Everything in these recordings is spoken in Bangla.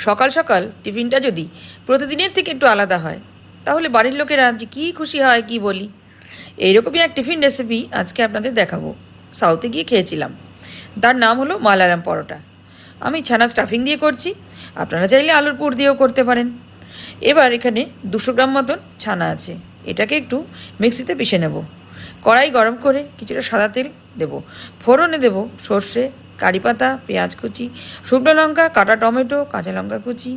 সকাল সকাল টিফিনটা যদি প্রতিদিনের থেকে একটু আলাদা হয় তাহলে বাড়ির লোকেরা যে কী খুশি হয় কি বলি। এইরকমই এক টিফিন রেসিপি আজকে আপনাদের দেখাবো। সাউথে গিয়ে খেয়েছিলাম, তার নাম হলো মালায়ালাম পরোটা। আমি ছানা স্টাফিং দিয়ে করছি, আপনারা চাইলে আলুর পুর দিয়েও করতে পারেন। এবার এখানে 200 গ্রাম মতন ছানা আছে, এটাকে একটু মিক্সিতে পিষে নেব। কড়াই গরম করে কিছুটা সাদা তেল দেব, ফোড়নে দেব সর্ষে, কারি পাতা, পেঁয়াজ কুচি, শুকনো লঙ্কা, কাটা টমেটো, কাঁচা লঙ্কা কুচি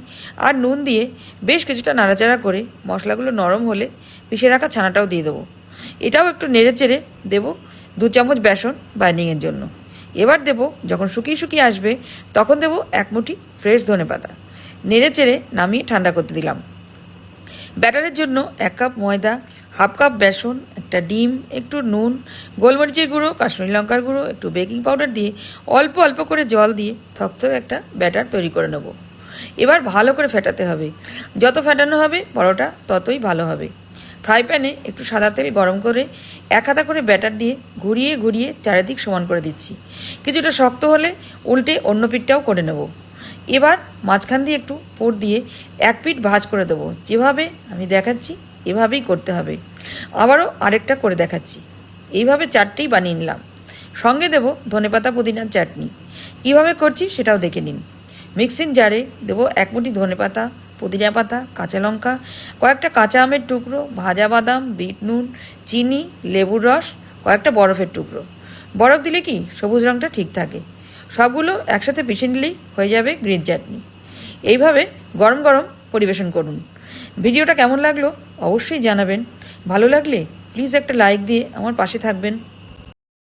আর নুন দিয়ে বেশ কিছুটা নাড়াচাড়া করে মশলাগুলো নরম হলে পিষে রাখা ছানাটাও দিয়ে দেবো। এটাও একটু নেড়ে চেড়ে দেবো 2 চামচ বেসন বাইন্ডিংয়ের জন্য। এবার দেব, যখন শুকিয়ে শুকিয়ে আসবে তখন দেব 1 মুঠি ফ্রেশ ধনেপাতা। নেড়ে চেড়ে নামিয়ে ঠান্ডা করতে দিলাম। ব্যাটারের জন্য 1 কাপ ময়দা, হাফ কাপ বেসন, একটা ডিম, একটু নুন, গোলমরিচের গুঁড়ো, কাশ্মীরি লঙ্কার গুঁড়ো, একটু বেকিং পাউডার দিয়ে অল্প অল্প করে জল দিয়ে থকথকে একটা ব্যাটার তৈরি করে নেব। এবার ভালো করে ফেটাতে হবে, যত ফেটানো হবে পরোটা ততই ভালো হবে। ফ্রাই প্যানে একটু সাদা তেল গরম করে 1 হাতা করে ব্যাটার দিয়ে ঘুরিয়ে ঘুরিয়ে চারিদিক সমান করে দিচ্ছি। কিছুটা শক্ত হলে উল্টে অন্য পিঠটাও করে নেব। এবার মাঝখান দিয়ে একটু পুর দিয়ে 1 পিঠ ভাঁজ করে দেবো। যেভাবে আমি দেখাচ্ছি এভাবেই করতে হবে। আবারও আরেকটা করে দেখাচ্ছি। এইভাবে 4টেই বানিয়ে নিলাম। সঙ্গে দেব ধনেপাতা পুদিনার চাটনি। কীভাবে করছি সেটাও দেখে নিন। মিক্সিং জারে দেব 1 মুঠি ধনেপাতা, পুদিনা পাতা, কাঁচা লঙ্কা, কয়েকটা কাঁচা আমের টুকরো, ভাজা বাদাম, বিট নুন, চিনি, লেবুর রস, কয়েকটা বরফের টুকরো। বরফ দিলে কি সবুজ রঙটা ঠিক থাকে। সবগুলো একসাথে পিষে নিলেই হয়ে যাবে গ্রিন চাটনি। এইভাবে গরম গরম পরিবেশন করুন। ভিডিওটা কেমন লাগলো অবশ্যই জানাবেন। ভালো লাগলে প্লিজ একটা লাইক দিয়ে আমার পাশে থাকবেন।